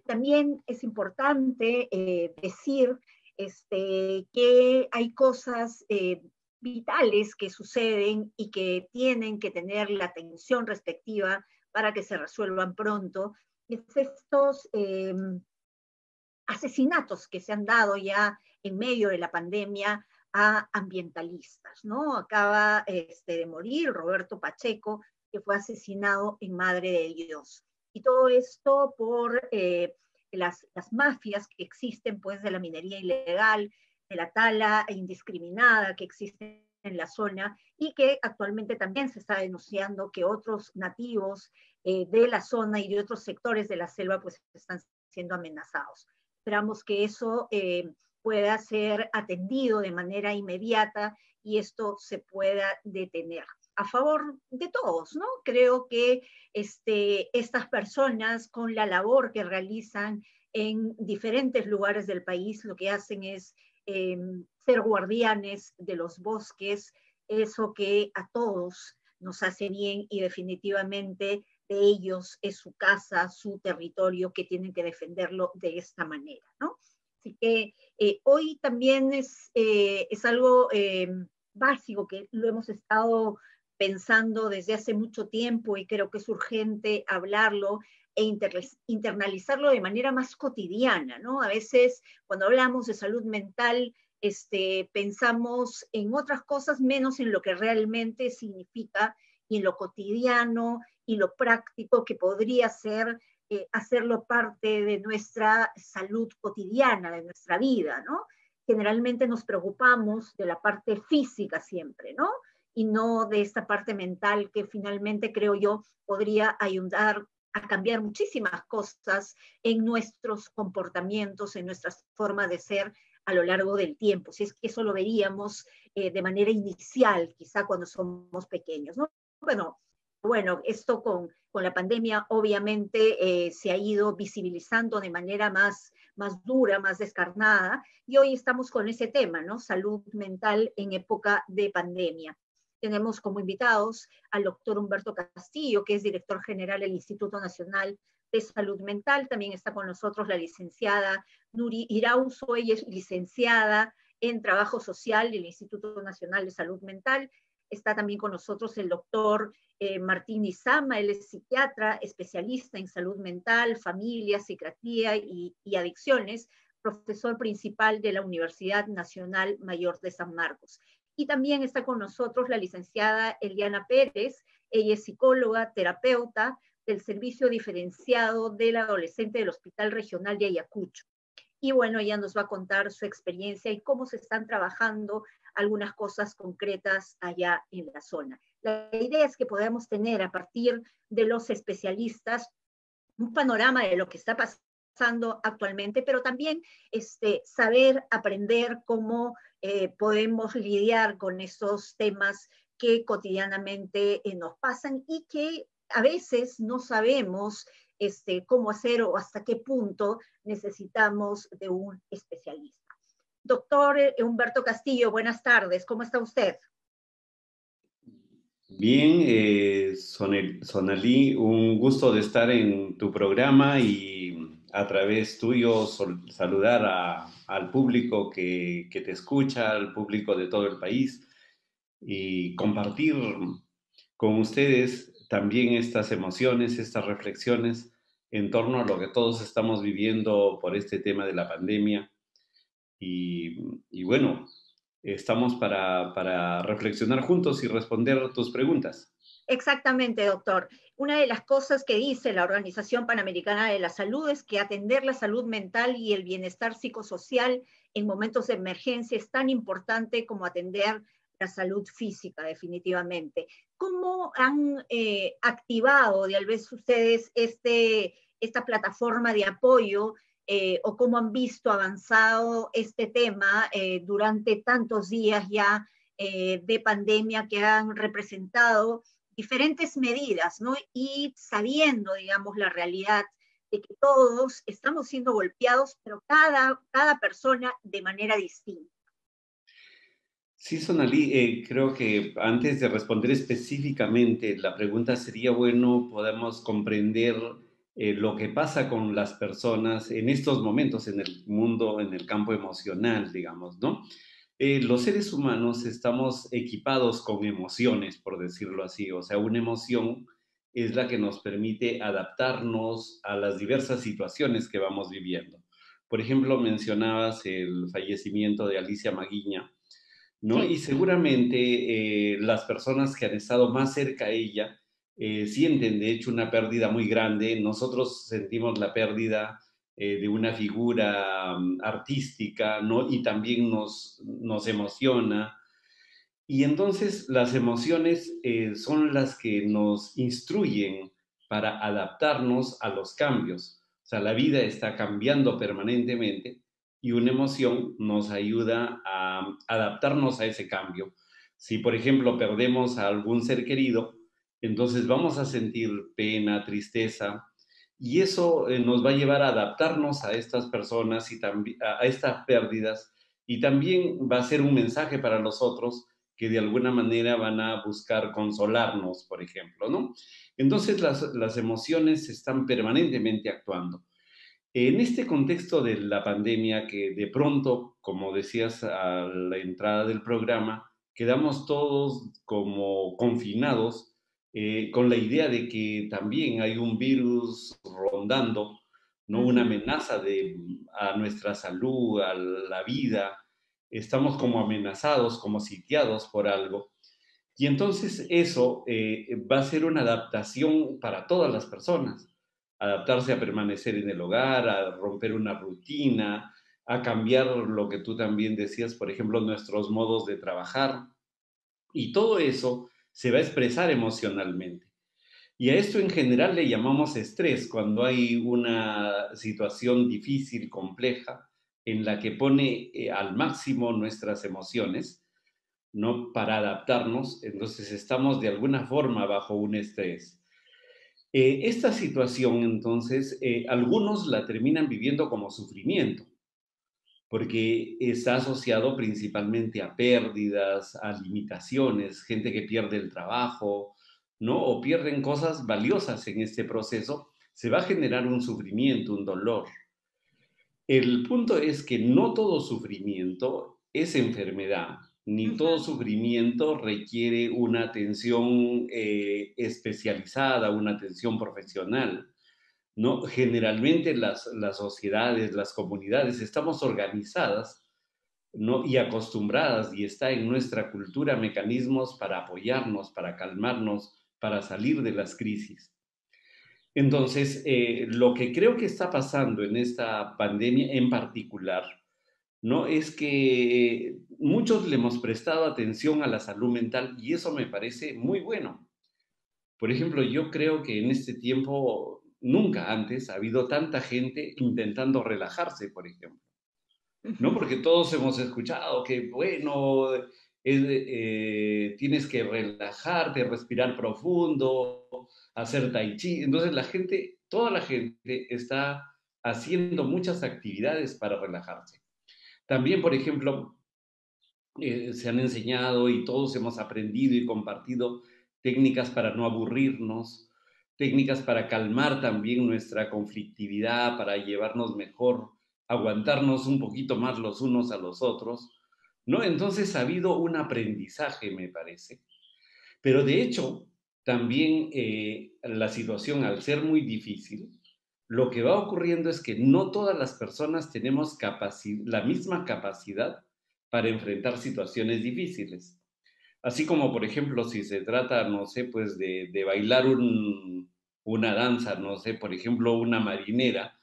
También es importante decir que hay cosas vitales que suceden y que tienen que tener la atención respectiva para que se resuelvan pronto. Es estos asesinatos que se han dado ya en medio de la pandemia a ambientalistas, ¿no? Acaba de morir Roberto Pacheco, que fue asesinado en Madre de Dios. Y todo esto por las mafias que existen, pues, de la minería ilegal, de la tala indiscriminada que existe en la zona y que actualmente también se está denunciando que otros nativos de la zona y de otros sectores de la selva pues están siendo amenazados. Esperamos que eso pueda ser atendido de manera inmediata y esto se pueda detener. A favor de todos, ¿no? Creo que estas personas, con la labor que realizan en diferentes lugares del país, lo que hacen es ser guardianes de los bosques, eso que a todos nos hace bien y definitivamente de ellos es su casa, su territorio, que tienen que defenderlo de esta manera, ¿no? Así que hoy también es algo básico que lo hemos estado pensando desde hace mucho tiempo y creo que es urgente hablarlo e internalizarlo de manera más cotidiana, ¿no? A veces cuando hablamos de salud mental, pensamos en otras cosas menos en lo que realmente significa y en lo cotidiano y lo práctico que podría ser hacerlo parte de nuestra salud cotidiana, de nuestra vida, ¿no? Generalmente nos preocupamos de la parte física siempre, ¿no? Y no de esta parte mental que finalmente, creo yo, podría ayudar a cambiar muchísimas cosas en nuestros comportamientos, en nuestra forma de ser a lo largo del tiempo. Si es que eso lo veríamos de manera inicial, quizá cuando somos pequeños, ¿no? Bueno, esto con la pandemia obviamente se ha ido visibilizando de manera más dura, más descarnada, y hoy estamos con ese tema, ¿no? Salud mental en época de pandemia. Tenemos como invitados al doctor Humberto Castillo, que es director general del Instituto Nacional de Salud Mental. También está con nosotros la licenciada Nuri Irauzo, ella es licenciada en Trabajo Social del Instituto Nacional de Salud Mental. Está también con nosotros el doctor Martín Izama, él es psiquiatra, especialista en salud mental, familia, psiquiatría y adicciones, profesor principal de la Universidad Nacional Mayor de San Marcos. Y también está con nosotros la licenciada Eliana Pérez, ella es psicóloga, terapeuta del Servicio Diferenciado del Adolescente del Hospital Regional de Ayacucho. Y bueno, ella nos va a contar su experiencia y cómo se están trabajando algunas cosas concretas allá en la zona. La idea es que podamos tener a partir de los especialistas un panorama de lo que está pasando actualmente, pero también saber, aprender cómo podemos lidiar con esos temas que cotidianamente nos pasan y que a veces no sabemos cómo hacer o hasta qué punto necesitamos de un especialista. Doctor Humberto Castillo, buenas tardes, ¿cómo está usted? Bien, Sonalí, un gusto de estar en tu programa y a través tuyo saludar al público que te escucha, al público de todo el país y compartir con ustedes también estas emociones, estas reflexiones en torno a lo que todos estamos viviendo por este tema de la pandemia. Y bueno, estamos para reflexionar juntos y responder tus preguntas. Exactamente, doctor. Una de las cosas que dice la Organización Panamericana de la Salud es que atender la salud mental y el bienestar psicosocial en momentos de emergencia es tan importante como atender la salud física, definitivamente. ¿Cómo han activado, tal vez ustedes, esta plataforma de apoyo o cómo han visto avanzado este tema durante tantos días ya de pandemia que han representado diferentes medidas, ¿no? Y sabiendo, digamos, la realidad de que todos estamos siendo golpeados, pero cada persona de manera distinta. Sí, Sonalí, creo que antes de responder específicamente la pregunta sería bueno podamos comprender lo que pasa con las personas en estos momentos en el mundo, en el campo emocional, digamos, ¿no? Los seres humanos estamos equipados con emociones, por decirlo así. O sea, una emoción es la que nos permite adaptarnos a las diversas situaciones que vamos viviendo. Por ejemplo, mencionabas el fallecimiento de Alicia Maguiña, ¿no? Y Sí, seguramente las personas que han estado más cerca a ella sienten, de hecho, una pérdida muy grande. Nosotros sentimos la pérdida de una figura artística, ¿no? Y también nos emociona. Y entonces las emociones son las que nos instruyen para adaptarnos a los cambios. O sea, la vida está cambiando permanentemente y una emoción nos ayuda a adaptarnos a ese cambio. Si, por ejemplo, perdemos a algún ser querido, entonces vamos a sentir pena, tristeza, y eso nos va a llevar a adaptarnos a estas personas y a estas pérdidas, y también va a ser un mensaje para los otros que de alguna manera van a buscar consolarnos, por ejemplo, ¿no? Entonces las emociones están permanentemente actuando. En este contexto de la pandemia, que de pronto, como decías a la entrada del programa, quedamos todos como confinados con la idea de que también hay un virus rondando, ¿no? Una ujú, amenaza a nuestra salud, a la vida. Estamos como amenazados, como sitiados por algo. Y entonces eso va a ser una adaptación para todas las personas. Adaptarse a permanecer en el hogar, a romper una rutina, a cambiar lo que tú también decías, por ejemplo, nuestros modos de trabajar. Y todo eso se va a expresar emocionalmente. Y a esto en general le llamamos estrés cuando hay una situación difícil, compleja, en la que pone al máximo nuestras emociones, ¿no? Para adaptarnos, entonces estamos de alguna forma bajo un estrés. Esta situación, entonces, algunos la terminan viviendo como sufrimiento, porque está asociado principalmente a pérdidas, a limitaciones, gente que pierde el trabajo, ¿no? O pierden cosas valiosas en este proceso, se va a generar un sufrimiento, un dolor. El punto es que no todo sufrimiento es enfermedad, ni todo ujú, sufrimiento requiere una atención especializada, una atención profesional, ¿no? Generalmente las sociedades, las comunidades, estamos organizadas, ¿no? Y acostumbradas, y está en nuestra cultura mecanismos para apoyarnos, para calmarnos, para salir de las crisis. Entonces, lo que creo que está pasando en esta pandemia en particular, ¿no? Es que muchos le hemos prestado atención a la salud mental y eso me parece muy bueno. Por ejemplo, yo creo que en este tiempo, nunca antes, ha habido tanta gente intentando relajarse, por ejemplo. ¿No? ujú. Porque todos hemos escuchado que, bueno, tienes que relajarte, respirar profundo, hacer tai chi. Entonces la gente, toda la gente está haciendo muchas actividades para relajarse. También, por ejemplo, se han enseñado y todos hemos aprendido y compartido técnicas para no aburrirnos, técnicas para calmar también nuestra conflictividad, para llevarnos mejor, aguantarnos un poquito más los unos a los otros, ¿no? Entonces ha habido un aprendizaje, me parece. Pero de hecho, también la situación, al ser muy difícil, lo que va ocurriendo es que no todas las personas tenemos la misma capacidad para enfrentar situaciones difíciles. Así como, por ejemplo, si se trata, no sé, pues de bailar una danza, no sé, por ejemplo, una marinera,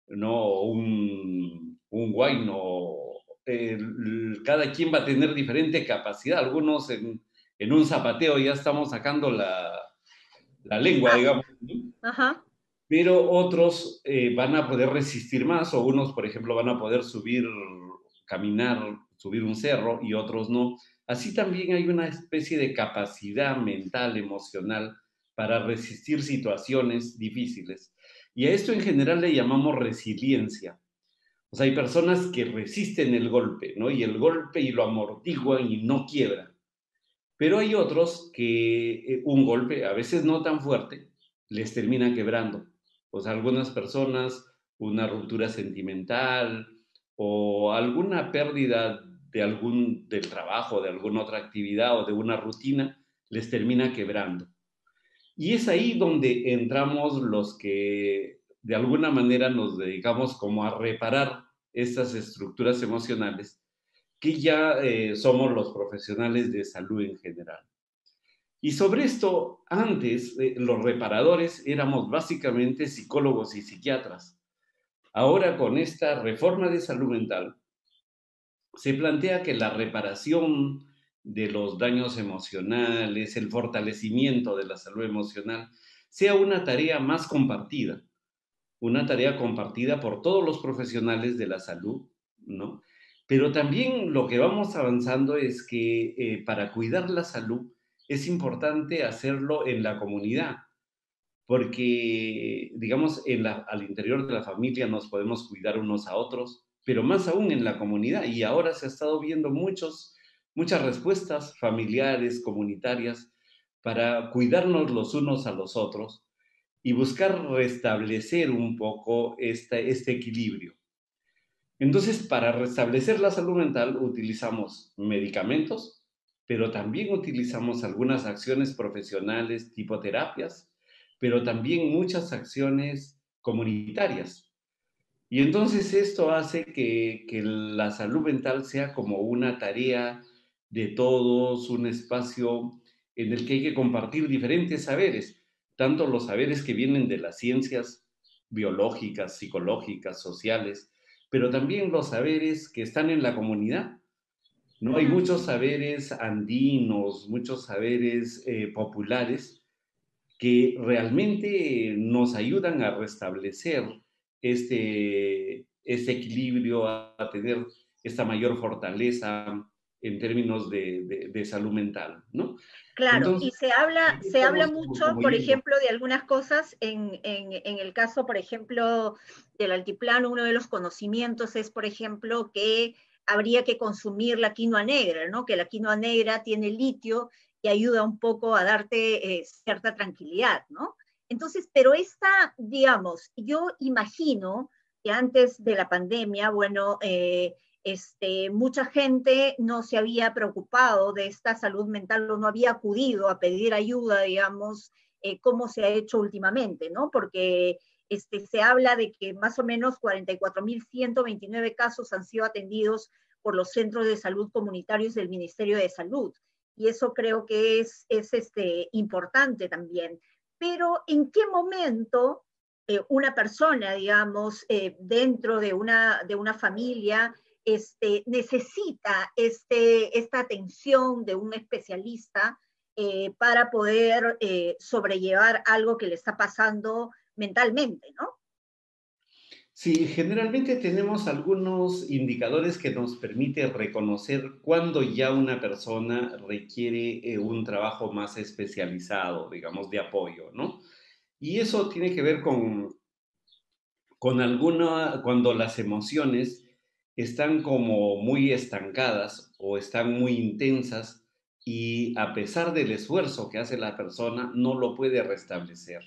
¿no? O un guayno. Cada quien va a tener diferente capacidad. Algunos en un zapateo ya estamos sacando la lengua, Ah, digamos, ¿no? ajá. Pero otros van a poder resistir más, o unos, por ejemplo, van a poder subir, caminar, subir un cerro y otros no. Así también hay una especie de capacidad mental, emocional, para resistir situaciones difíciles. Y a esto en general le llamamos resiliencia. O sea, hay personas que resisten el golpe, ¿no? Y el golpe y lo amortiguan y no quiebran. Pero hay otros que un golpe, a veces no tan fuerte, les termina quebrando. O sea, algunas personas, una ruptura sentimental o alguna pérdida del trabajo, de alguna otra actividad o de una rutina, les termina quebrando. Y es ahí donde entramos los que de alguna manera nos dedicamos como a reparar estas estructuras emocionales, que ya somos los profesionales de salud en general. Y sobre esto, antes, los reparadores éramos básicamente psicólogos y psiquiatras. Ahora, con esta reforma de salud mental, se plantea que la reparación de los daños emocionales, el fortalecimiento de la salud emocional, sea una tarea compartida por todos los profesionales de la salud, ¿no? Pero también lo que vamos avanzando es que para cuidar la salud es importante hacerlo en la comunidad, porque, digamos, al interior de la familia nos podemos cuidar unos a otros, pero más aún en la comunidad. Y ahora se ha estado viendo muchas respuestas familiares, comunitarias, para cuidarnos los unos a los otros y buscar restablecer un poco este equilibrio. Entonces, para restablecer la salud mental utilizamos medicamentos, pero también utilizamos algunas acciones profesionales tipo terapias, pero también muchas acciones comunitarias. Y entonces esto hace que la salud mental sea como una tarea de todos, un espacio en el que hay que compartir diferentes saberes, tanto los saberes que vienen de las ciencias biológicas, psicológicas, sociales, pero también los saberes que están en la comunidad. ¿No? Hay Ujú. muchos saberes andinos, muchos saberes populares que realmente nos ayudan a restablecer este equilibrio, a tener esta mayor fortaleza en términos de salud mental, ¿no? Claro, y Entonces, aquí se habla estamos mucho, como por yendo. ejemplo, de algunas cosas en el caso, por ejemplo, del altiplano, uno de los conocimientos es, por ejemplo, que habría que consumir la quinoa negra, ¿no? Que la quinoa negra tiene litio y ayuda un poco a darte cierta tranquilidad, ¿no? Entonces, pero esta, digamos, yo imagino que antes de la pandemia, bueno, mucha gente no se había preocupado de esta salud mental o no había acudido a pedir ayuda, digamos, como se ha hecho últimamente, ¿no? Porque se habla de que más o menos 44.129 casos han sido atendidos por los centros de salud comunitarios del Ministerio de Salud. Y eso creo que es importante también. Pero ¿en qué momento una persona, digamos, dentro de una familia, necesita esta atención de un especialista para poder sobrellevar algo que le está pasando mentalmente, ¿no? Sí, generalmente tenemos algunos indicadores que nos permiten reconocer cuándo ya una persona requiere un trabajo más especializado, digamos, de apoyo, ¿no? Y eso tiene que ver con cuando las emociones están como muy estancadas o están muy intensas y a pesar del esfuerzo que hace la persona, no lo puede restablecer.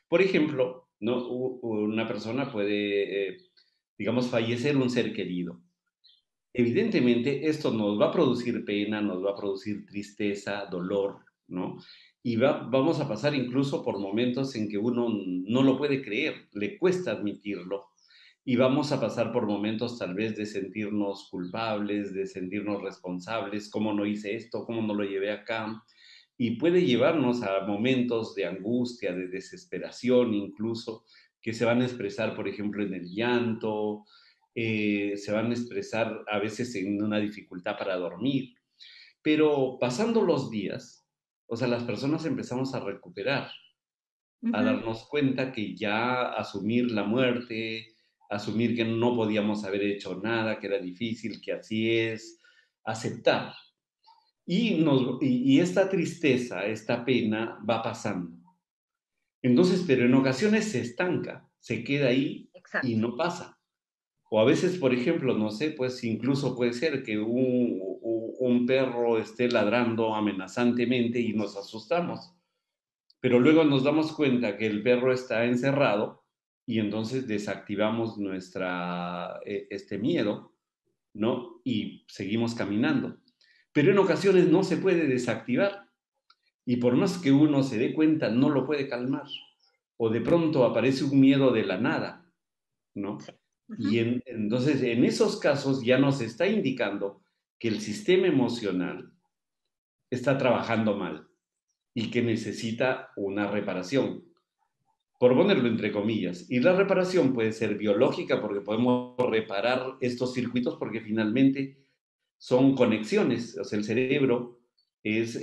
Por ejemplo, ¿no? Una persona puede, digamos, fallecer un ser querido. Evidentemente, esto nos va a producir pena, nos va a producir tristeza, dolor, ¿no? Y vamos a pasar incluso por momentos en que uno no lo puede creer, le cuesta admitirlo. Y vamos a pasar por momentos tal vez de sentirnos culpables, de sentirnos responsables, cómo no hice esto, cómo no lo llevé acá. Y puede llevarnos a momentos de angustia, de desesperación incluso, que se van a expresar, por ejemplo, en el llanto, se van a expresar a veces en una dificultad para dormir. Pero pasando los días, o sea, las personas empezamos a recuperar, Uh a -huh. darnos cuenta que ya asumir la muerte, asumir que no podíamos haber hecho nada, que era difícil, que así es, aceptar. Y esta tristeza, esta pena va pasando. Entonces, pero en ocasiones se estanca, se queda ahí y Exacto. no pasa. O a veces, por ejemplo, no sé, pues incluso puede ser que un perro esté ladrando amenazantemente y nos asustamos, pero luego nos damos cuenta que el perro está encerrado y entonces desactivamos este miedo, ¿no? Y seguimos caminando. Pero en ocasiones no se puede desactivar y por más que uno se dé cuenta, no lo puede calmar. O de pronto aparece un miedo de la nada, Sí. ¿no? Y Ujú. entonces en esos casos ya nos está indicando que el sistema emocional está trabajando mal y que necesita una reparación, por ponerlo entre comillas. Y la reparación puede ser biológica porque podemos reparar estos circuitos porque finalmente son conexiones. O sea, el cerebro es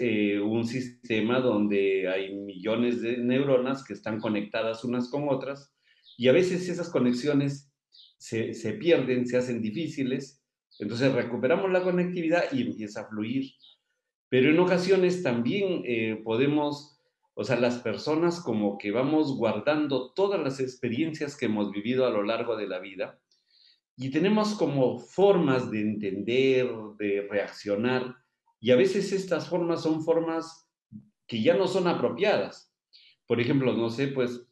un sistema donde hay millones de neuronas que están conectadas unas con otras y a veces esas conexiones se pierden, se hacen difíciles, entonces recuperamos la conectividad y empieza a fluir. Pero en ocasiones también podemos, o sea, las personas como que vamos guardando todas las experiencias que hemos vivido a lo largo de la vida y tenemos como formas de entender, de reaccionar, y a veces estas formas son formas que ya no son apropiadas. Por ejemplo, no sé, pues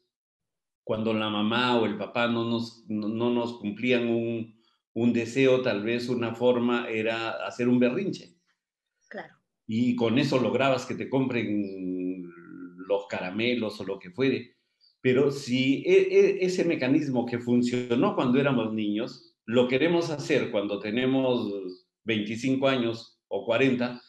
cuando la mamá o el papá no nos cumplían un deseo, tal vez una forma era hacer un berrinche Claro. y con eso lograbas que te compren los caramelos o lo que fuere. Pero si ese mecanismo que funcionó cuando éramos niños, lo queremos hacer cuando tenemos 25 años o 40,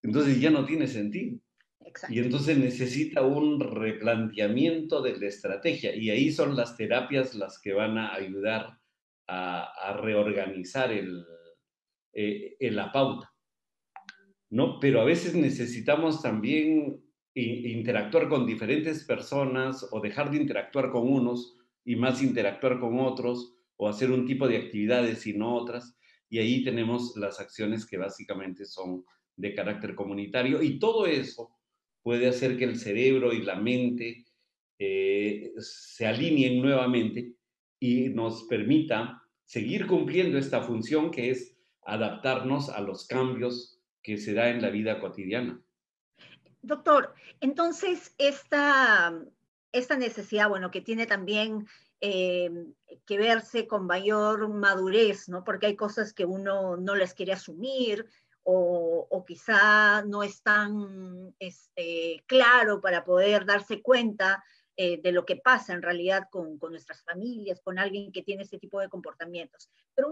entonces ya no tiene sentido. Y Exacto. entonces necesita un replanteamiento de la estrategia. Y ahí son las terapias las que van a ayudar a reorganizar la pauta. ¿No? Pero a veces necesitamos también interactuar con diferentes personas o dejar de interactuar con unos y más interactuar con otros o hacer un tipo de actividades y no otras. Y ahí tenemos las acciones que básicamente son de carácter comunitario y todo eso puede hacer que el cerebro y la mente se alineen nuevamente y nos permita seguir cumpliendo esta función que es adaptarnos a los cambios que se da en la vida cotidiana. Doctor, entonces esta necesidad, bueno, que tiene también eh, que verse con mayor madurez, ¿no? Porque hay cosas que uno no las quiere asumir o quizá no es tan claro para poder darse cuenta de lo que pasa en realidad con nuestras familias, con alguien que tiene ese tipo de comportamientos. Pero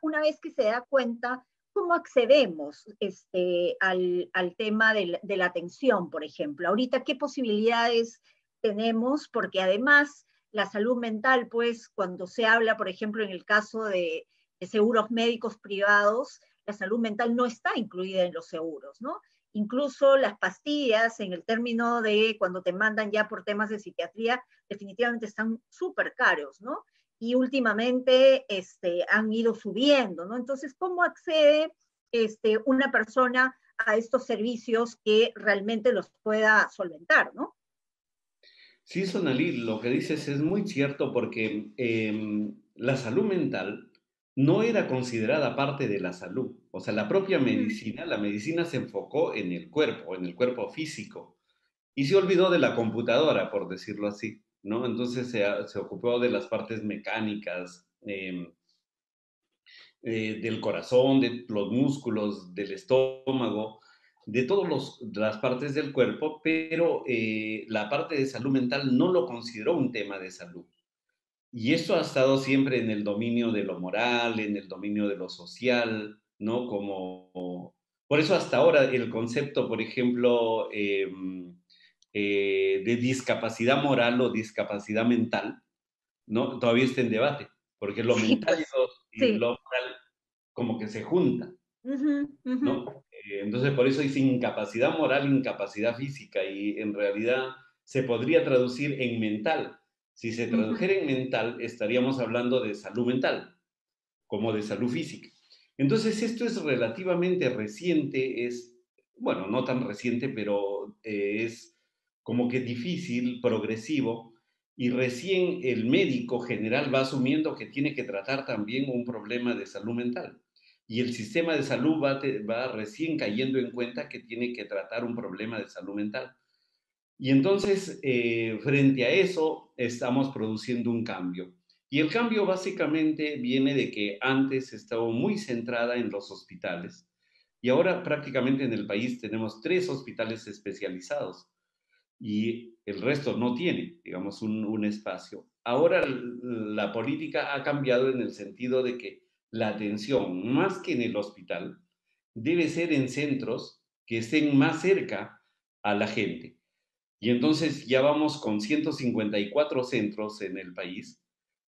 una vez que se da cuenta, ¿cómo accedemos al tema de la atención, por ejemplo? Ahorita, ¿qué posibilidades tenemos? Porque además la salud mental, pues cuando se habla, por ejemplo, en el caso de seguros médicos privados, la salud mental no está incluida en los seguros, ¿no? Incluso las pastillas, en el término de cuando te mandan ya por temas de psiquiatría, definitivamente están súper caros, ¿no? Y últimamente han ido subiendo, ¿no? Entonces, ¿cómo accede una persona a estos servicios que realmente los pueda solventar, ¿no? Sí, Sonali, lo que dices es muy cierto porque la salud mental no era considerada parte de la salud. O sea, la propia Mm, medicina, la medicina se enfocó en el cuerpo físico, y se olvidó de la computadora, por decirlo así, ¿no? Entonces se ocupó de las partes mecánicas, del corazón, de los músculos, del estómago, de todas las partes del cuerpo, pero la parte de salud mental no lo consideró un tema de salud. Y eso ha estado siempre en el dominio de lo moral, en el dominio de lo social, ¿no? Por eso hasta ahora el concepto, por ejemplo, de discapacidad moral o discapacidad mental, ¿no? Todavía está en debate, porque lo sí, mental pues, y sí. lo moral como que se juntan, Ujú, ujú, ¿no? Entonces, por eso dice incapacidad moral, incapacidad física, y en realidad se podría traducir en mental. Si se ujú. tradujera en mental, estaríamos hablando de salud mental, como de salud física. Entonces, esto es relativamente reciente, bueno, no tan reciente, pero es como que difícil, progresivo, y recién el médico general va asumiendo que tiene que tratar también un problema de salud mental. Y el sistema de salud va recién cayendo en cuenta que tiene que tratar un problema de salud mental. Y entonces, frente a eso, estamos produciendo un cambio. Y el cambio básicamente viene de que antes estaba muy centrada en los hospitales y ahora prácticamente en el país tenemos 3 hospitales especializados y el resto no tiene, digamos, un espacio. Ahora la política ha cambiado en el sentido de que la atención, más que en el hospital, debe ser en centros que estén más cerca a la gente. Y entonces ya vamos con 154 centros en el país,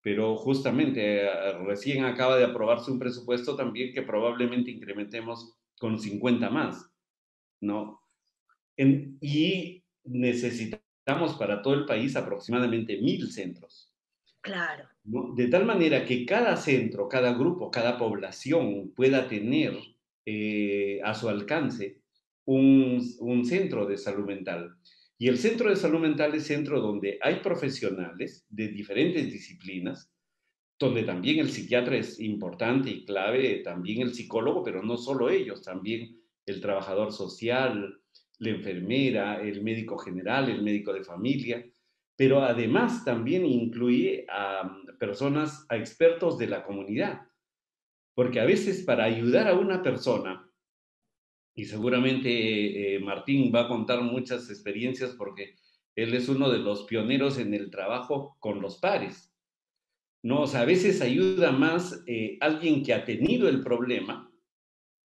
pero justamente recién acaba de aprobarse un presupuesto también que probablemente incrementemos con 50 más, ¿no? Y necesitamos para todo el país aproximadamente 1.000 centros, Claro. ¿no? De tal manera que cada centro, cada grupo, cada población pueda tener a su alcance un centro de salud mental. Y el centro de salud mental es centro donde hay profesionales de diferentes disciplinas, donde también el psiquiatra es importante y clave, también el psicólogo, pero no solo ellos, también el trabajador social, la enfermera, el médico general, el médico de familia, pero además también incluye a personas, a expertos de la comunidad, porque a veces para ayudar a una persona, y seguramente Martín va a contar muchas experiencias porque él es uno de los pioneros en el trabajo con los pares, ¿no? O sea, a veces ayuda más alguien que ha tenido el problema,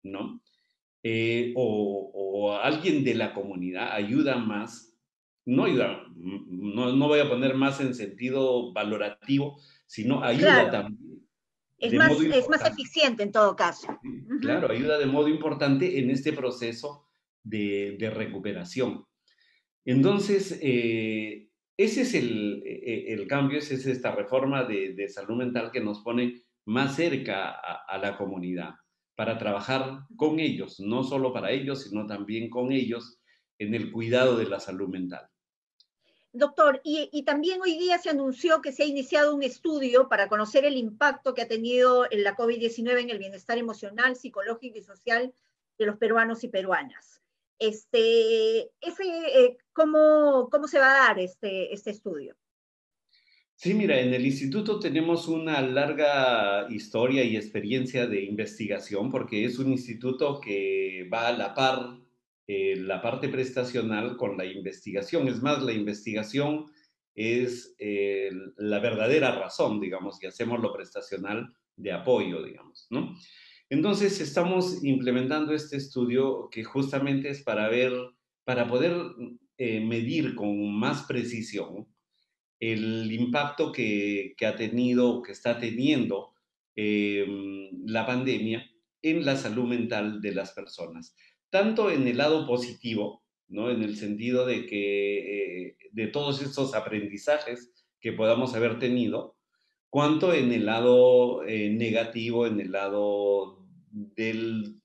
¿no? O alguien de la comunidad ayuda más, no ayuda, no voy a poner más en sentido valorativo, sino ayuda Claro, también de modo es más importante. eficiente en todo caso. ¿Sí? Ujú. Claro, ayuda de modo importante en este proceso de recuperación. Entonces, ese es el cambio, esa es esta reforma de salud mental que nos pone más cerca a la comunidad para trabajar con ellos, no solo para ellos, sino también con ellos en el cuidado de la salud mental. Doctor, y también hoy día se anunció que se ha iniciado un estudio para conocer el impacto que ha tenido en la COVID-19 en el bienestar emocional, psicológico y social de los peruanos y peruanas. ¿Cómo se va a dar este estudio? Sí, mira, en el instituto tenemos una larga historia y experiencia de investigación porque es un instituto que va a la par la parte prestacional con la investigación. Es más, la investigación es la verdadera razón, digamos, y hacemos lo prestacional de apoyo, digamos, ¿no? Entonces, estamos implementando este estudio que justamente es para ver, para poder medir con más precisión el impacto que ha tenido, que está teniendo eh, la pandemia en la salud mental de las personas. Tanto en el lado positivo, ¿no? En el sentido de que de todos estos aprendizajes que podamos haber tenido, cuanto en el lado negativo, en el lado del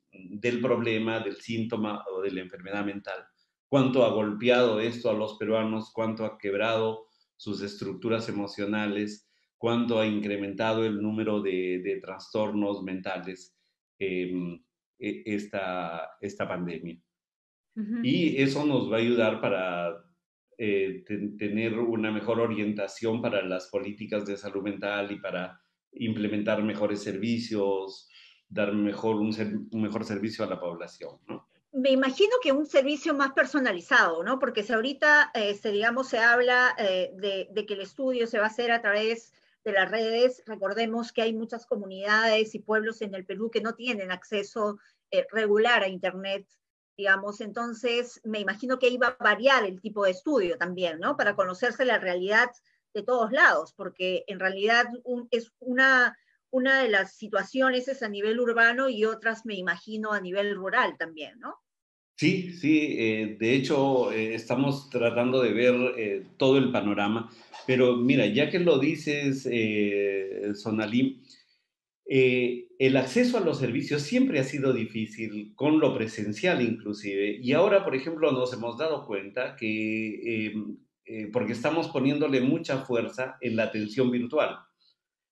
problema, del síntoma o de la enfermedad mental. Cuánto ha golpeado esto a los peruanos, cuánto ha quebrado sus estructuras emocionales, cuánto ha incrementado el número de trastornos mentales eh, esta pandemia. Ujú. Y eso nos va a ayudar para tener una mejor orientación para las políticas de salud mental y para implementar mejores servicios, dar un mejor servicio a la población, ¿no? Me imagino que un servicio más personalizado, ¿no? Porque si ahorita, digamos, se habla de que el estudio se va a hacer a través de las redes, recordemos que hay muchas comunidades y pueblos en el Perú que no tienen acceso regular a Internet, digamos, entonces me imagino que iba a variar el tipo de estudio también, ¿no? Para conocerse la realidad de todos lados, porque en realidad es una de las situaciones es a nivel urbano y otras me imagino a nivel rural también, ¿no? Sí, sí, de hecho estamos tratando de ver todo el panorama, pero mira, ya que lo dices, Sonalim, el acceso a los servicios siempre ha sido difícil, con lo presencial inclusive, y ahora, por ejemplo, nos hemos dado cuenta que, porque estamos poniéndole mucha fuerza en la atención virtual.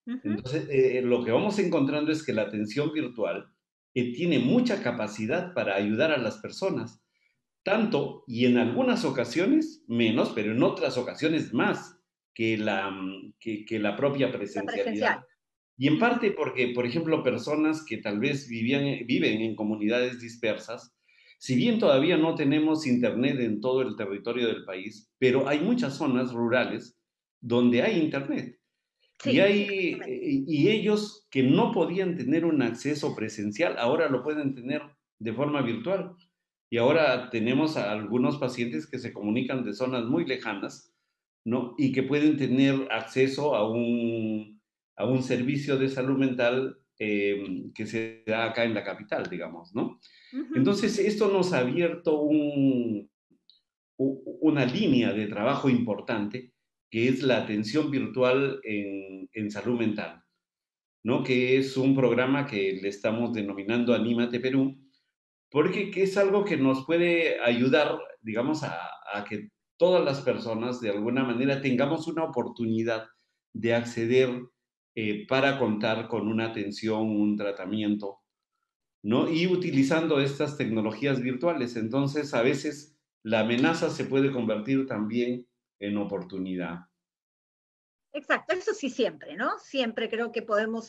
Uh -huh. Entonces, lo que vamos encontrando es que la atención virtual tiene mucha capacidad para ayudar a las personas, tanto y en algunas ocasiones menos, pero en otras ocasiones más que la propia La presencialidad. presencial. Y en Ujú. parte porque, por ejemplo, personas que tal vez viven en comunidades dispersas, si bien todavía no tenemos internet en todo el territorio del país, pero hay muchas zonas rurales donde hay internet. Sí, sí, exactamente. Y ellos que no podían tener un acceso presencial, ahora lo pueden tener de forma virtual. Y ahora tenemos a algunos pacientes que se comunican de zonas muy lejanas, ¿no? Y que pueden tener acceso a un servicio de salud mental que se da acá en la capital, digamos, ¿no? Ujú. Entonces, esto nos ha abierto una línea de trabajo importante, que es la atención virtual en salud mental, ¿no? Que es un programa que le estamos denominando Anímate Perú, porque que es algo que nos puede ayudar, digamos, a que todas las personas de alguna manera tengamos una oportunidad de acceder para contar con una atención, un tratamiento, ¿no? Y utilizando estas tecnologías virtuales. Entonces, a veces la amenaza se puede convertir también en oportunidad. Exacto, eso sí siempre, ¿no? Siempre creo que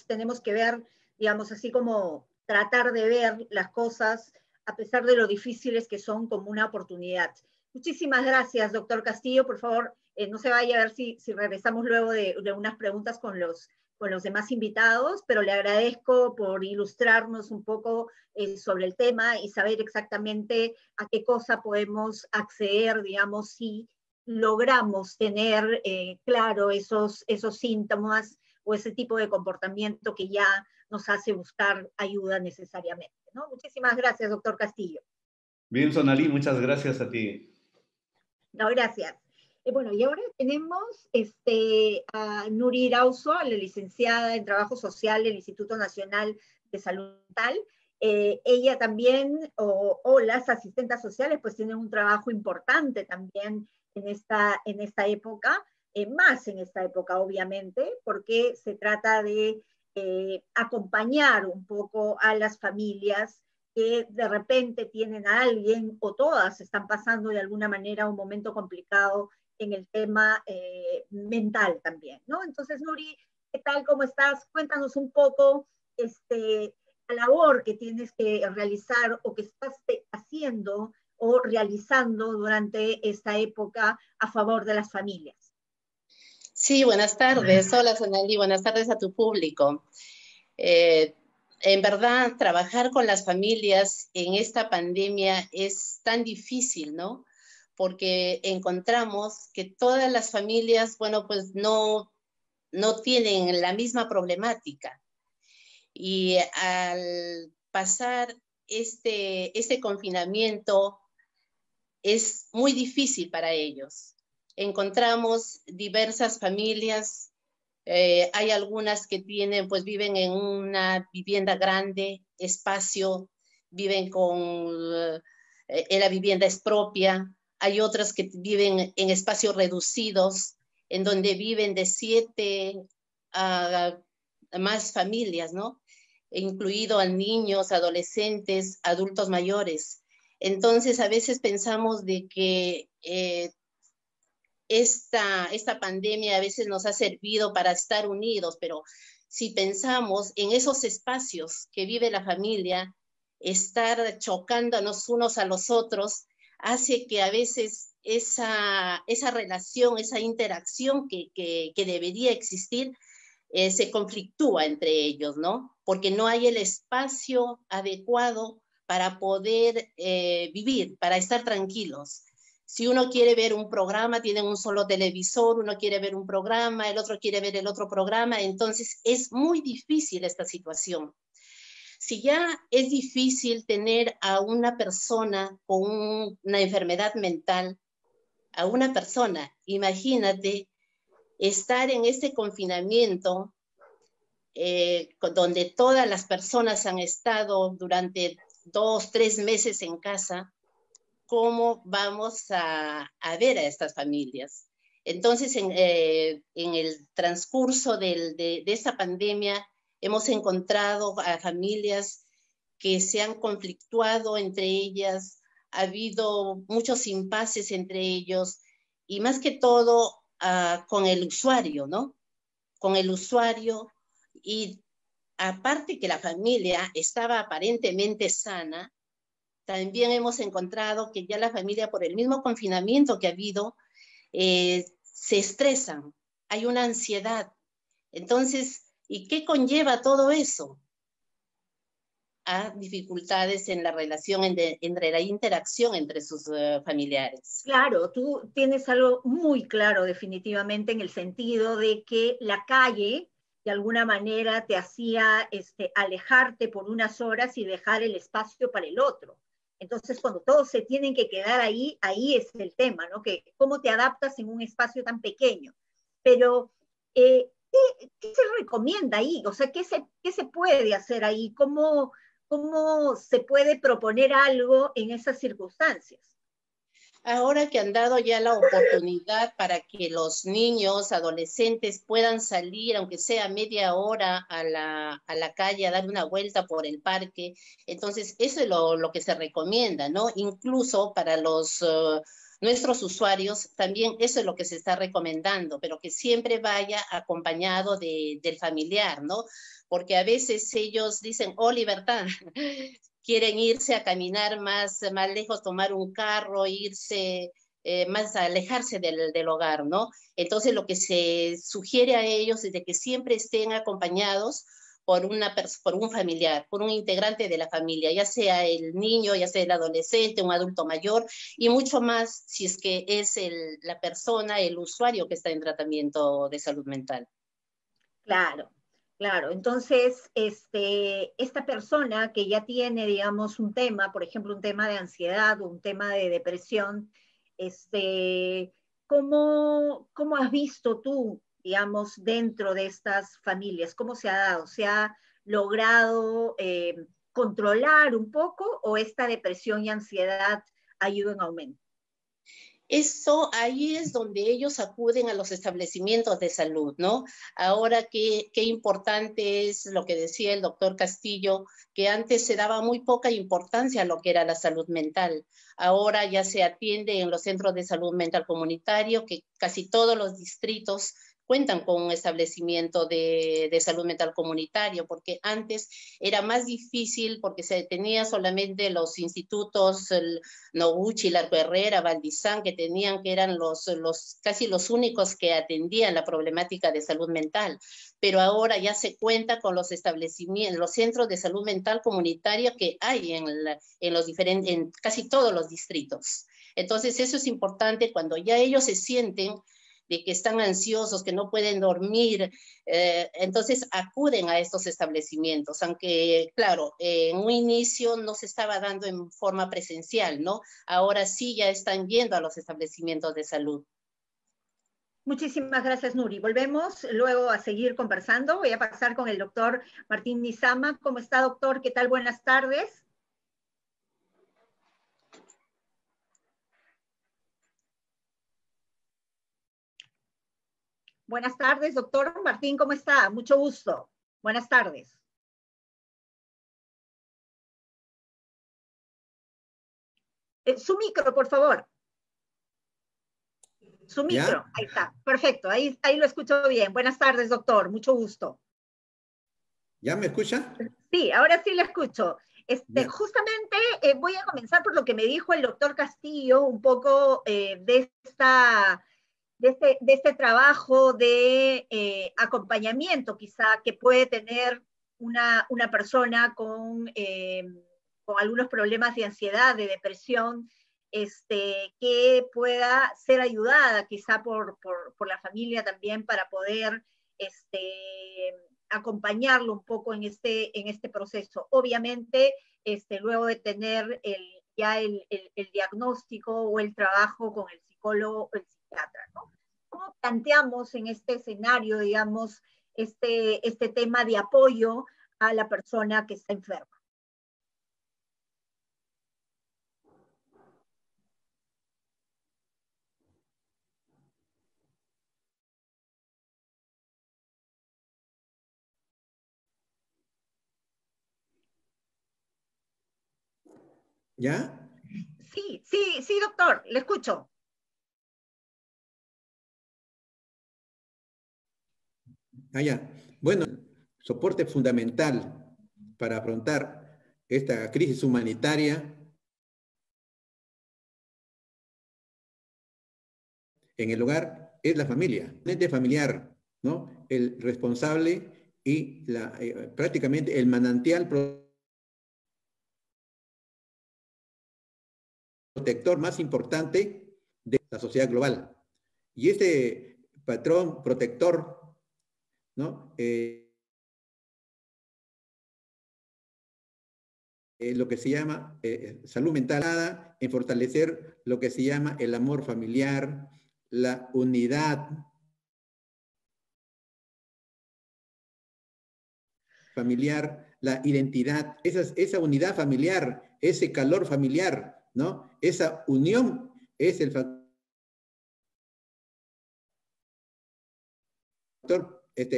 tenemos que ver, digamos, así como tratar de ver las cosas a pesar de lo difíciles que son como una oportunidad. Muchísimas gracias, doctor Castillo. Por favor, no se vaya a ver si regresamos luego de unas preguntas con los demás invitados, pero le agradezco por ilustrarnos un poco sobre el tema y saber exactamente a qué cosa podemos acceder, digamos, si logramos tener claro esos síntomas o ese tipo de comportamiento que ya nos hace buscar ayuda necesariamente, ¿no? Muchísimas gracias, doctor Castillo. Bien, Sonali, muchas gracias a ti. No, gracias. Bueno, y ahora tenemos a Nuri Irauzo, la licenciada en Trabajo Social del Instituto Nacional de Salud Mental. Ella también, o las asistentes sociales, pues tienen un trabajo importante también en esta época, más en esta época, obviamente, porque se trata de acompañar un poco a las familias que de repente tienen a alguien o todas están pasando de alguna manera un momento complicado en el tema mental también, ¿no? Entonces, Nuri, ¿qué tal? ¿Cómo estás? Cuéntanos un poco la labor que tienes que realizar o que estás haciendo o realizando durante esta época a favor de las familias. Sí, buenas tardes. Hola, Sonali. Buenas tardes a tu público. Eh, en verdad, trabajar con las familias en esta pandemia es tan difícil, ¿no? Porque encontramos que todas las familias, bueno, pues no tienen la misma problemática. Y al pasar este confinamiento, es muy difícil para ellos. Encontramos diversas familias, hay algunas que viven en una vivienda grande, espacio, viven la vivienda es propia, hay otras que viven en espacios reducidos, en donde viven de 7 a más familias, ¿no? Incluido a niños, adolescentes, adultos mayores. Entonces, a veces pensamos de que esta pandemia a veces nos ha servido para estar unidos, pero si pensamos en esos espacios que vive la familia, estar chocándonos unos a los otros hace que a veces esa relación, esa interacción que debería existir, se conflictúa entre ellos, ¿no? Porque no hay el espacio adecuado para poder vivir, para estar tranquilos. Si uno quiere ver un programa, tienen un solo televisor, uno quiere ver un programa, el otro quiere ver el otro programa, entonces es muy difícil esta situación. Si ya es difícil tener a una persona con una enfermedad mental, a una persona, imagínate estar en este confinamiento donde todas las personas han estado durante 2, 3 meses en casa, ¿cómo vamos a ver a estas familias? Entonces, en el transcurso de esta pandemia, hemos encontrado a familias que se han conflictuado entre ellas, ha habido muchos impases entre ellos y más que todo con el usuario, ¿no? Con el usuario, y aparte que la familia estaba aparentemente sana, también hemos encontrado que ya la familia, por el mismo confinamiento que ha habido, se estresan, hay una ansiedad. Entonces, ¿y qué conlleva todo eso? A dificultades en la relación, entre la interacción entre sus familiares. Claro, tú tienes algo muy claro definitivamente en el sentido de que la calle de alguna manera te hacía alejarte por unas horas y dejar el espacio para el otro. Entonces, cuando todos se tienen que quedar ahí, ahí es el tema, ¿no? Que cómo te adaptas en un espacio tan pequeño. Pero, ¿qué se recomienda ahí? O sea, qué se puede hacer ahí? ¿Cómo se puede proponer algo en esas circunstancias? Ahora que han dado ya la oportunidad para que los niños, adolescentes puedan salir, aunque sea media hora a la calle, a dar una vuelta por el parque, entonces eso es lo que se recomienda, ¿no? Incluso para nuestros usuarios, también eso es lo que se está recomendando, pero que siempre vaya acompañado del familiar, ¿no? Porque a veces ellos dicen, oh, libertad, quieren irse a caminar más lejos, tomar un carro, irse más a alejarse del hogar, ¿no? Entonces lo que se sugiere a ellos es de que siempre estén acompañados por un familiar, por un integrante de la familia, ya sea el niño, ya sea el adolescente, un adulto mayor, y mucho más si es que es la persona, el usuario que está en tratamiento de salud mental. Claro, claro. Entonces, esta persona que ya tiene, digamos, un tema, por ejemplo, un tema de ansiedad o un tema de depresión, este, ¿cómo has visto tú, digamos, dentro de estas familias? ¿Cómo se ha dado? ¿Se ha logrado controlar un poco o esta depresión y ansiedad ha ido en aumento? Eso ahí es donde ellos acuden a los establecimientos de salud, ¿no? Ahora qué importante es lo que decía el doctor Castillo, que antes se daba muy poca importancia a lo que era la salud mental. Ahora ya se atiende en los centros de salud mental comunitario, que casi todos los distritos cuentan con un establecimiento de salud mental comunitario, porque antes era más difícil porque se tenía solamente los institutos, Noguchi, Larco Herrera, Valdizán, que eran casi los únicos que atendían la problemática de salud mental. Pero ahora ya se cuenta con los establecimientos, los centros de salud mental comunitaria que hay en casi todos los distritos. Entonces, eso es importante cuando ya ellos se sienten de que están ansiosos, que no pueden dormir, entonces acuden a estos establecimientos, aunque claro, en un inicio no se estaba dando en forma presencial, ¿no? Ahora sí ya están yendo a los establecimientos de salud. Muchísimas gracias, Nuri. Volvemos luego a seguir conversando. Voy a pasar con el doctor Martín Nizama. ¿Cómo está, doctor? ¿Qué tal? Buenas tardes. Buenas tardes, doctor Martín, ¿cómo está? Mucho gusto. Buenas tardes. Su micro, por favor. Su micro, ¿Ya? ahí está. Perfecto, ahí lo escucho bien. Buenas tardes, doctor. Mucho gusto. ¿Ya me escucha? Sí, ahora sí lo escucho. Ya. Justamente voy a comenzar por lo que me dijo el doctor Castillo, un poco de este trabajo de acompañamiento quizá que puede tener una persona con algunos problemas de ansiedad, de depresión, que pueda ser ayudada quizá por la familia también para poder acompañarlo un poco en este proceso. Obviamente, luego de tener ya el diagnóstico o el trabajo con el psicólogo o el psiquiatra, ¿no? ¿Cómo planteamos en este escenario, digamos, este tema de apoyo a la persona que está enferma? ¿Ya? Sí, doctor, le escucho. Ya. Bueno, soporte fundamental para afrontar esta crisis humanitaria en el hogar es la familia, el ente familiar, ¿no? El responsable y prácticamente el manantial protector más importante de la sociedad global. Y este patrón protector, ¿no? Lo que se llama salud mental, en fortalecer lo que se llama el amor familiar, la unidad familiar, la identidad, esa unidad familiar, ese calor familiar, ¿no? Esa unión es el factor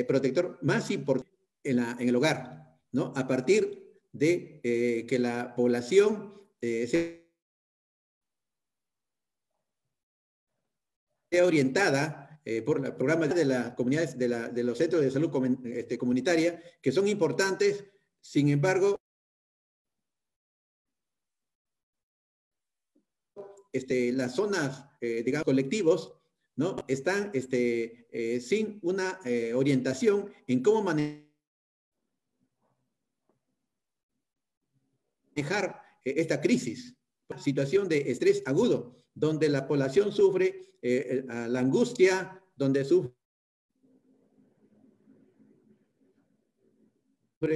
protector más importante en el hogar, ¿no? A partir de que la población sea orientada por los programas de las comunidades, de los centros de salud comunitaria, que son importantes, sin embargo, las zonas, digamos, colectivos, ¿no? Están sin una orientación en cómo manejar esta crisis, situación de estrés agudo, donde la población sufre la angustia, donde sufre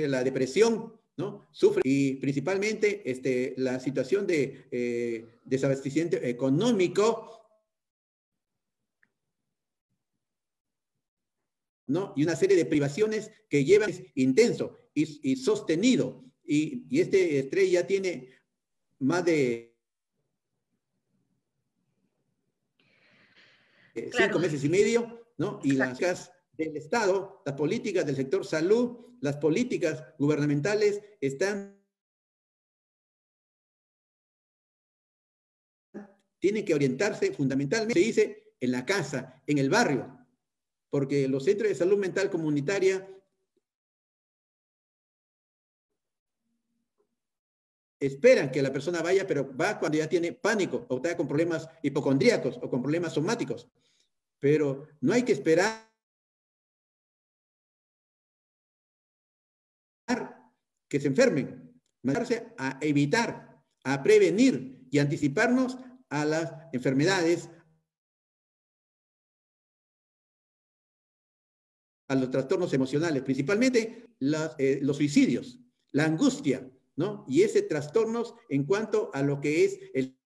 la depresión, ¿no? Sufre, y principalmente la situación de desabastecimiento económico, ¿no? Y una serie de privaciones que llevan intenso y sostenido. Y este estrés ya tiene más de 5 meses y medio, ¿no? Y las políticas del Estado, las políticas del sector salud, las políticas gubernamentales tienen que orientarse fundamentalmente, se dice, en la casa, en el barrio, porque los centros de salud mental comunitaria esperan que la persona vaya, pero va cuando ya tiene pánico o está con problemas hipocondríacos o con problemas somáticos. Pero no hay que esperar que se enfermen, mandarse a evitar, a prevenir y anticiparnos a las enfermedades, a los trastornos emocionales, principalmente los suicidios, la angustia, ¿no? Y ese trastornos en cuanto a lo que es el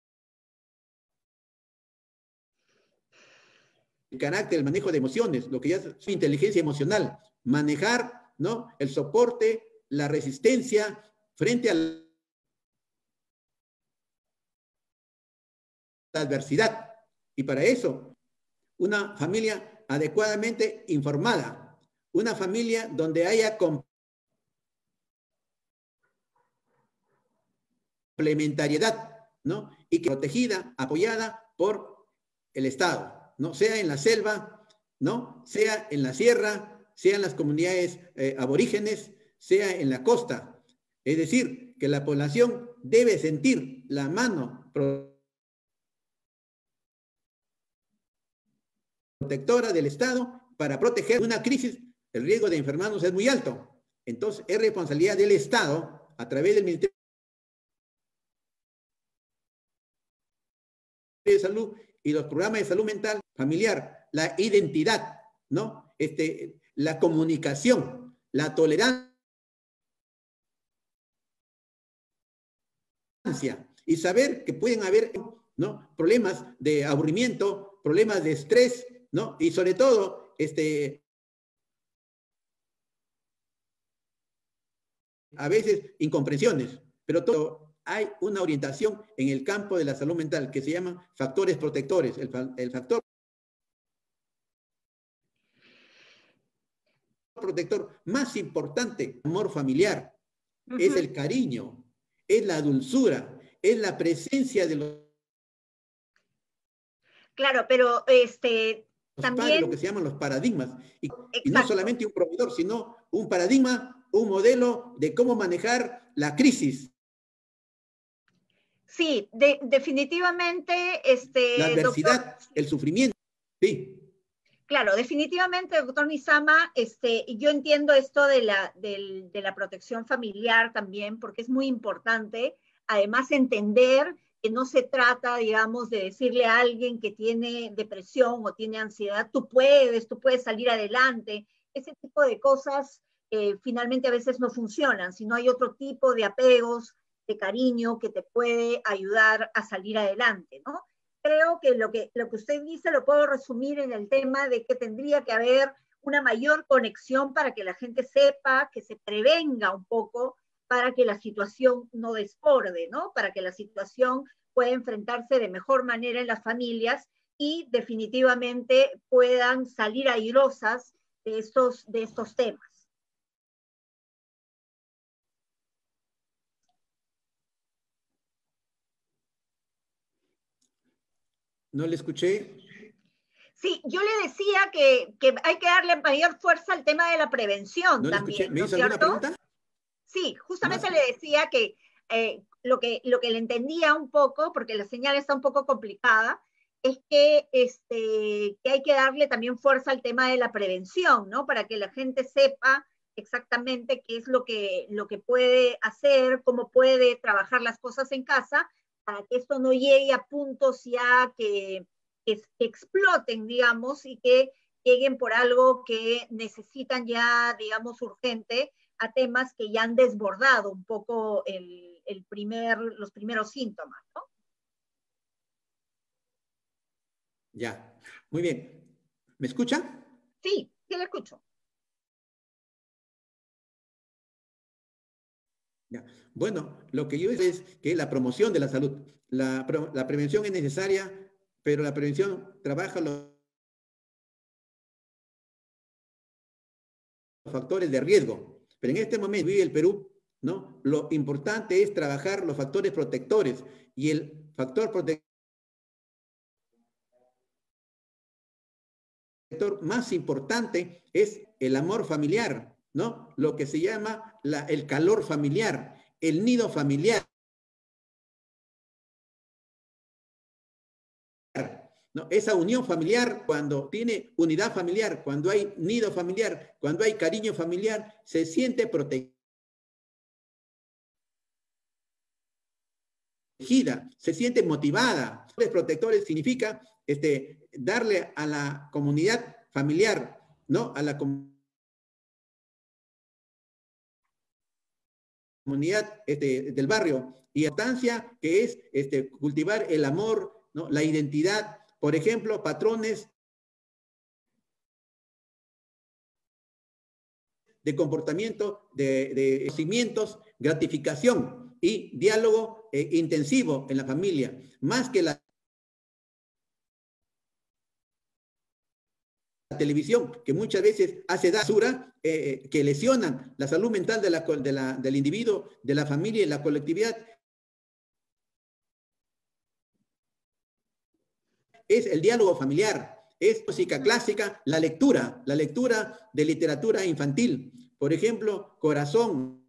carácter, el manejo de emociones, lo que ya es inteligencia emocional, manejar, ¿no? El soporte, la resistencia frente a la adversidad. Y para eso, una familia adecuadamente informada, una familia donde haya complementariedad, ¿no? Y que protegida, apoyada por el Estado, ¿no? Sea en la selva, ¿no? Sea en la sierra, sea en las comunidades aborígenes, sea en la costa. Es decir, que la población debe sentir la mano protectora del Estado para proteger una crisis. El riesgo de enfermarnos es muy alto. Entonces, es responsabilidad del Estado, a través del Ministerio de Salud y los programas de salud mental familiar, la identidad, ¿no? La comunicación, la tolerancia y saber que pueden haber, ¿no? Problemas de aburrimiento, problemas de estrés, ¿no? Y sobre todo, a veces incomprensiones, pero todo hay una orientación en el campo de la salud mental que se llaman factores protectores. El factor protector más importante, amor familiar, es el cariño, es la dulzura, es la presencia de los Claro, pero padres, también, lo que se llaman los paradigmas. Y no exacto. solamente un proveedor, sino un paradigma, un modelo de cómo manejar la crisis, Sí, definitivamente, la doctor, adversidad, el sufrimiento. Sí. claro, definitivamente, doctor Nizama, yo entiendo esto de la protección familiar también, porque es muy importante, además, entender que no se trata, digamos, de decirle a alguien que tiene depresión o tiene ansiedad, tú puedes salir adelante. Ese tipo de cosas finalmente a veces no funcionan, sino hay otro tipo de apegos, de cariño que te puede ayudar a salir adelante, ¿no? Creo que lo que usted dice lo puedo resumir en el tema de que tendría que haber una mayor conexión para que la gente sepa, que se prevenga un poco para que la situación no desborde, ¿no? Para que la situación pueda enfrentarse de mejor manera en las familias y definitivamente puedan salir airosas de estos temas. No le escuché. Sí, yo le decía que hay que darle mayor fuerza al tema de la prevención No le escuché. también, ¿Me ¿no es hizo alguna cierto? pregunta? Sí, Más. justamente le decía que lo que le entendía un poco, porque la señal está un poco complicada, es que hay que darle también fuerza al tema de la prevención, ¿no? Para que la gente sepa exactamente qué es lo que puede hacer, cómo puede trabajar las cosas en casa, para que esto no llegue a puntos ya que exploten, digamos, y que lleguen por algo que necesitan ya, digamos, urgente a temas que ya han desbordado un poco los primeros síntomas, ¿no? Ya. Muy bien. ¿Me escucha? Sí, sí le escucho. Ya. Bueno, lo que yo digo es que la promoción de la salud, la prevención es necesaria, pero la prevención trabaja los factores de riesgo. Pero en este momento vive el Perú, ¿no? Lo importante es trabajar los factores protectores y el factor protector más importante es el amor familiar, ¿no? Lo que se llama el calor familiar, el nido familiar, ¿no? Esa unión familiar, cuando tiene unidad familiar, cuando hay nido familiar, cuando hay cariño familiar, se siente protegida, se siente motivada. Los protectores significa darle a la comunidad familiar, ¿no? A la comunidad del barrio, y importancia que es cultivar el amor, ¿no? La identidad, por ejemplo, patrones de comportamiento, de conocimientos, gratificación y diálogo intensivo en la familia, más que la televisión, que muchas veces hace basura, que lesionan la salud mental del individuo, de la familia y la colectividad. Es el diálogo familiar, es música clásica, la lectura de literatura infantil. Por ejemplo, Corazón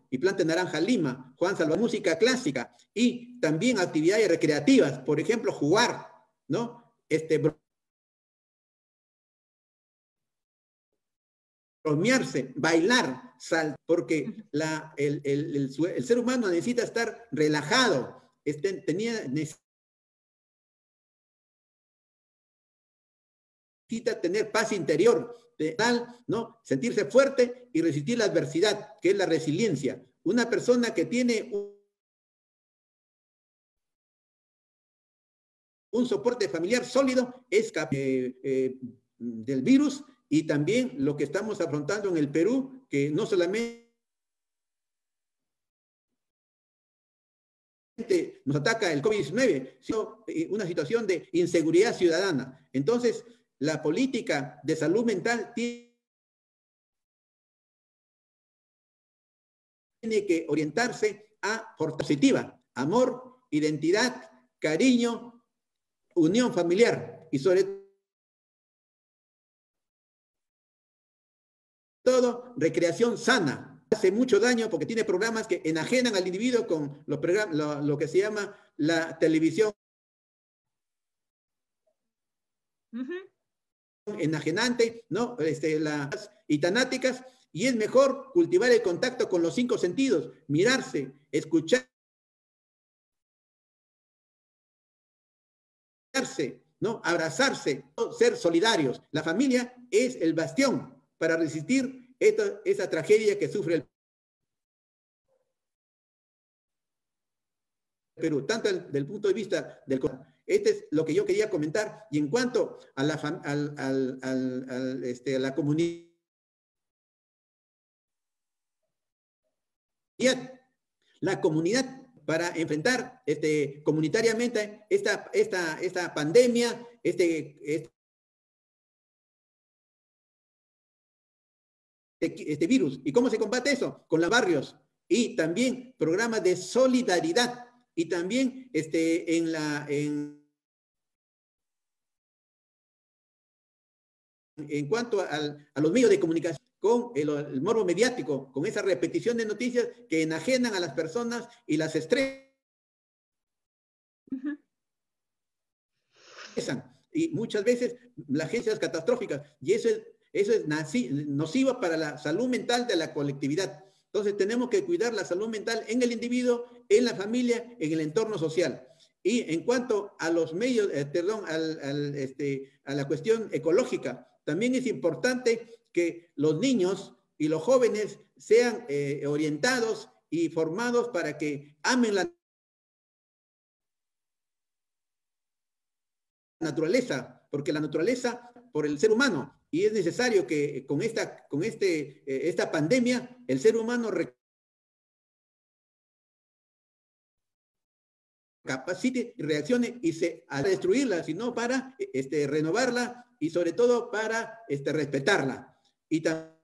y Planta Naranja Lima, Juan Salva, música clásica, y también actividades recreativas, por ejemplo, jugar, ¿no? Bromearse, bailar, saltar, porque el ser humano necesita estar relajado, necesita tener paz interior, ¿no? Sentirse fuerte y resistir la adversidad, que es la resiliencia. Una persona que tiene un soporte familiar sólido es del virus, y también lo que estamos afrontando en el Perú, que no solamente nos ataca el COVID-19, sino una situación de inseguridad ciudadana. Entonces, la política de salud mental tiene tiene que orientarse a positiva, amor, identidad, cariño, unión familiar y sobre todo recreación sana. Hace mucho daño porque tiene programas que enajenan al individuo con los programas, lo que se llama la televisión enajenante, ¿no? Las itanáticas, y es mejor cultivar el contacto con los 5 sentidos, mirarse, escucharse, ¿no? Abrazarse, ser solidarios. La familia es el bastión para resistir esa tragedia que sufre el Perú, tanto del punto de vista del... Este es lo que yo quería comentar. Y en cuanto a la, a la comunidad, la comunidad para enfrentar comunitariamente esta pandemia, este virus. ¿Y cómo se combate eso? Con los barrios y también programas de solidaridad y también en cuanto a los medios de comunicación, con el morbo mediático, con esa repetición de noticias que enajenan a las personas y las estresan. Y muchas veces las agencias catastróficas, y eso es nocivo para la salud mental de la colectividad. Entonces tenemos que cuidar la salud mental en el individuo, en la familia, en el entorno social. Y en cuanto a los medios, a la cuestión ecológica, también es importante que los niños y los jóvenes sean orientados y formados para que amen la naturaleza, porque la naturaleza por el ser humano, y es necesario que con esta pandemia el ser humano capacite, reaccione y a destruirla, sino para renovarla y sobre todo para respetarla. Y también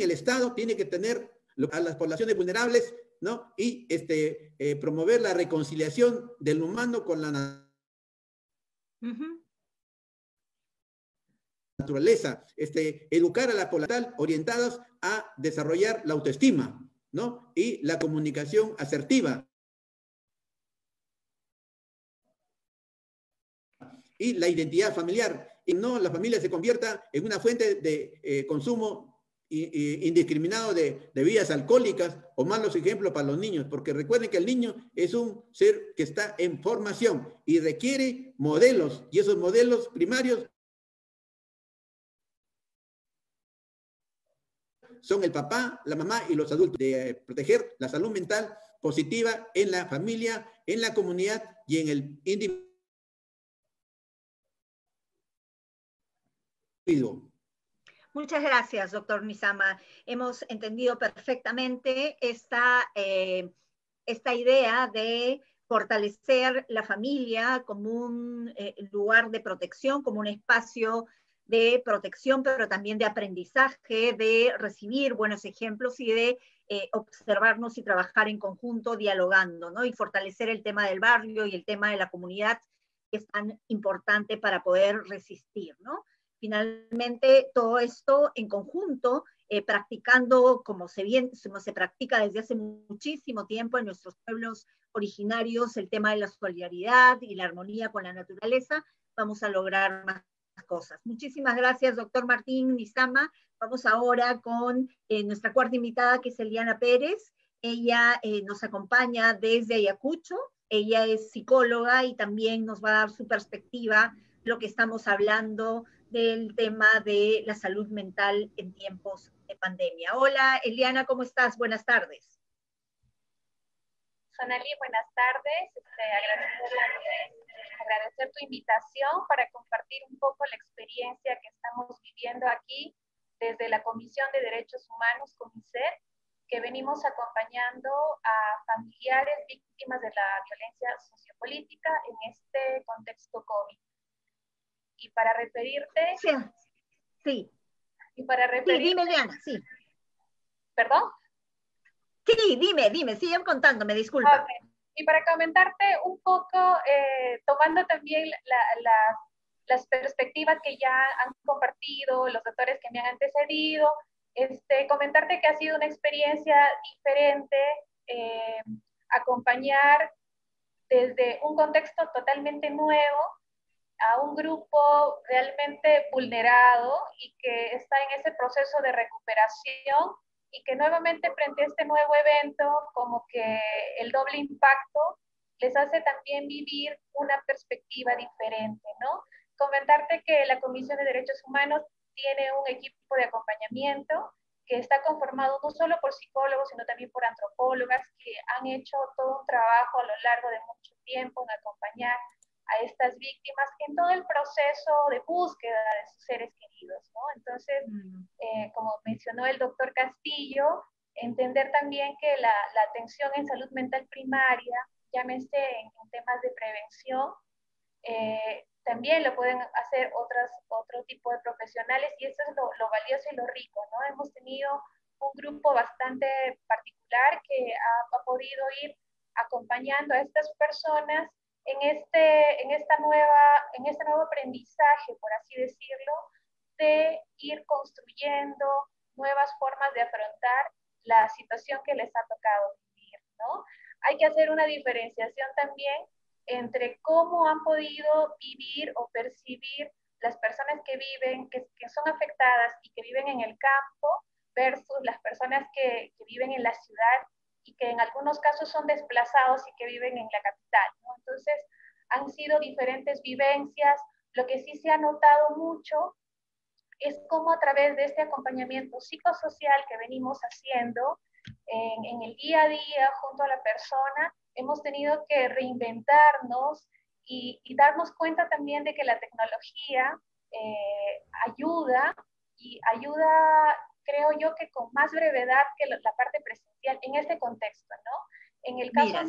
el Estado tiene que tener a las poblaciones vulnerables, ¿no? Y promover la reconciliación del humano con la naturaleza, educar a la población orientadas a desarrollar la autoestima, ¿no? Y la comunicación asertiva. Y la identidad familiar, y no la familia se convierta en una fuente de consumo indiscriminado de bebidas alcohólicas o malos ejemplos para los niños, porque recuerden que el niño es un ser que está en formación y requiere modelos, y esos modelos primarios son el papá, la mamá y los adultos, de proteger la salud mental positiva en la familia, en la comunidad y en el individuo. Muchas gracias, doctor Nizama. Hemos entendido perfectamente esta idea de fortalecer la familia como un lugar de protección, como un espacio de protección, pero también de aprendizaje, de recibir buenos ejemplos y de observarnos y trabajar en conjunto, dialogando, ¿no? Y fortalecer el tema del barrio y el tema de la comunidad, que es tan importante para poder resistir, ¿no? Finalmente, todo esto en conjunto, practicando como se practica desde hace muchísimo tiempo en nuestros pueblos originarios, el tema de la solidaridad y la armonía con la naturaleza, vamos a lograr más cosas. Muchísimas gracias, doctor Martín Nizama. Vamos ahora con nuestra cuarta invitada, que es Eliana Pérez. Ella nos acompaña desde Ayacucho. Ella es psicóloga y también nos va a dar su perspectiva, lo que estamos hablando del tema de la salud mental en tiempos de pandemia. Hola, Eliana, ¿cómo estás? Buenas tardes. Sonali, buenas tardes. Agradecer tu invitación para compartir un poco la experiencia que estamos viviendo aquí desde la Comisión de Derechos Humanos, Comiser, que venimos acompañando a familiares víctimas de la violencia sociopolítica en este contexto COVID. Y para referirte... Sí. Y para Sí, referirme... dime, Diana, sí. ¿Perdón? Sí, dime, siguen contándome, disculpa. Okay. Y para comentarte un poco, tomando también las perspectivas que ya han compartido los doctores que me han antecedido, comentarte que ha sido una experiencia diferente, acompañar desde un contexto totalmente nuevo a un grupo realmente vulnerado y que está en ese proceso de recuperación y que nuevamente frente a este nuevo evento, como que el doble impacto les hace también vivir una perspectiva diferente, ¿no? Comentarte que la Comisión de Derechos Humanos tiene un equipo de acompañamiento que está conformado no solo por psicólogos, sino también por antropólogas que han hecho todo un trabajo a lo largo de mucho tiempo en acompañar a estas víctimas en todo el proceso de búsqueda de sus seres queridos, ¿no? Entonces, como mencionó el doctor Castillo, entender también que la atención en salud mental primaria, llámese en temas de prevención, también lo pueden hacer otro tipo de profesionales y eso es lo valioso y lo rico, ¿no? Hemos tenido un grupo bastante particular que ha podido ir acompañando a estas personas en este nuevo aprendizaje, por así decirlo, de ir construyendo nuevas formas de afrontar la situación que les ha tocado vivir, ¿no? Hay que hacer una diferenciación también entre cómo han podido vivir o percibir las personas que viven, que son afectadas y que viven en el campo versus las personas que viven en la ciudad y que en algunos casos son desplazados y que viven en la capital, ¿no? Entonces, han sido diferentes vivencias. Lo que sí se ha notado mucho es cómo a través de este acompañamiento psicosocial que venimos haciendo en el día a día junto a la persona, hemos tenido que reinventarnos y darnos cuenta también de que la tecnología ayuda creo yo, que con más brevedad que la parte presencial en este contexto, ¿no? En el caso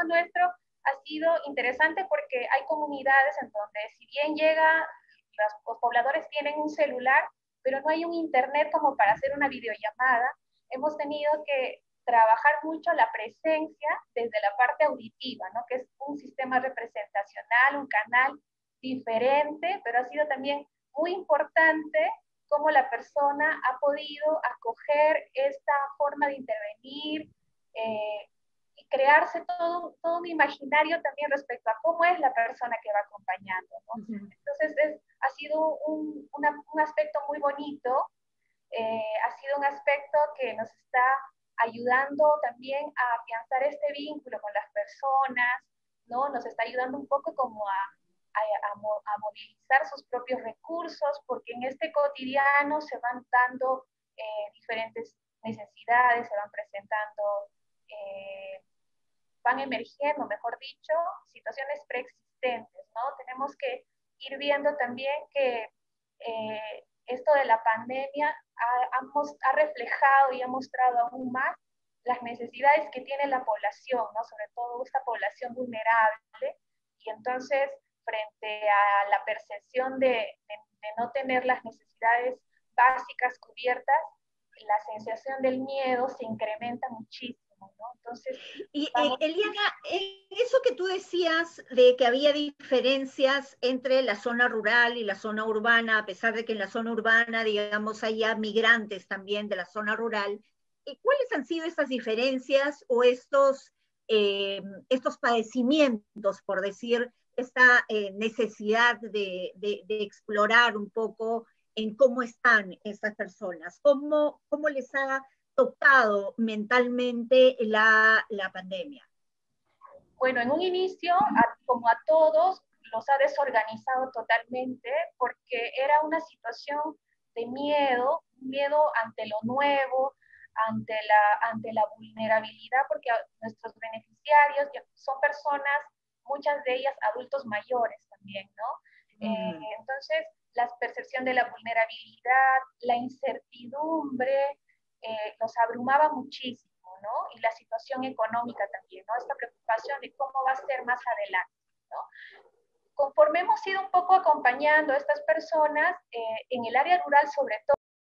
nuestro ha sido interesante porque hay comunidades en donde si bien los pobladores tienen un celular, pero no hay un internet como para hacer una videollamada, hemos tenido que trabajar mucho la presencia desde la parte auditiva, ¿no? Que es un sistema representacional, un canal diferente, pero ha sido también muy importante cómo la persona ha podido acoger esta forma de intervenir y crearse todo un imaginario también respecto a cómo es la persona que va acompañando, ¿no? Entonces ha sido un aspecto muy bonito, ha sido un aspecto que nos está ayudando también a afianzar este vínculo con las personas, ¿no? Nos está ayudando un poco como a movilizar sus propios recursos, porque en este cotidiano se van dando diferentes necesidades, se van presentando, van emergiendo, mejor dicho, situaciones preexistentes, ¿no? Tenemos que ir viendo también que esto de la pandemia ha reflejado y ha mostrado aún más las necesidades que tiene la población, ¿no? Sobre todo esta población vulnerable, y entonces frente a la percepción de no tener las necesidades básicas cubiertas, la sensación del miedo se incrementa muchísimo, ¿no? Entonces, Eliana, eso que tú decías de que había diferencias entre la zona rural y la zona urbana, a pesar de que en la zona urbana, digamos, haya migrantes también de la zona rural, ¿cuáles han sido esas diferencias o estos padecimientos, por decir, esta necesidad de explorar un poco en cómo están estas personas? ¿Cómo les ha tocado mentalmente la pandemia? Bueno, en un inicio, como a todos, los ha desorganizado totalmente porque era una situación de miedo ante lo nuevo, ante la vulnerabilidad, porque nuestros beneficiarios son personas, muchas de ellas adultos mayores también, ¿no? Entonces, la percepción de la vulnerabilidad, la incertidumbre, nos abrumaba muchísimo, ¿no? Y la situación económica también, ¿no? Esta preocupación de cómo va a ser más adelante, ¿no? conforme hemos ido un poco acompañando a estas personas en el área rural, sobre todo,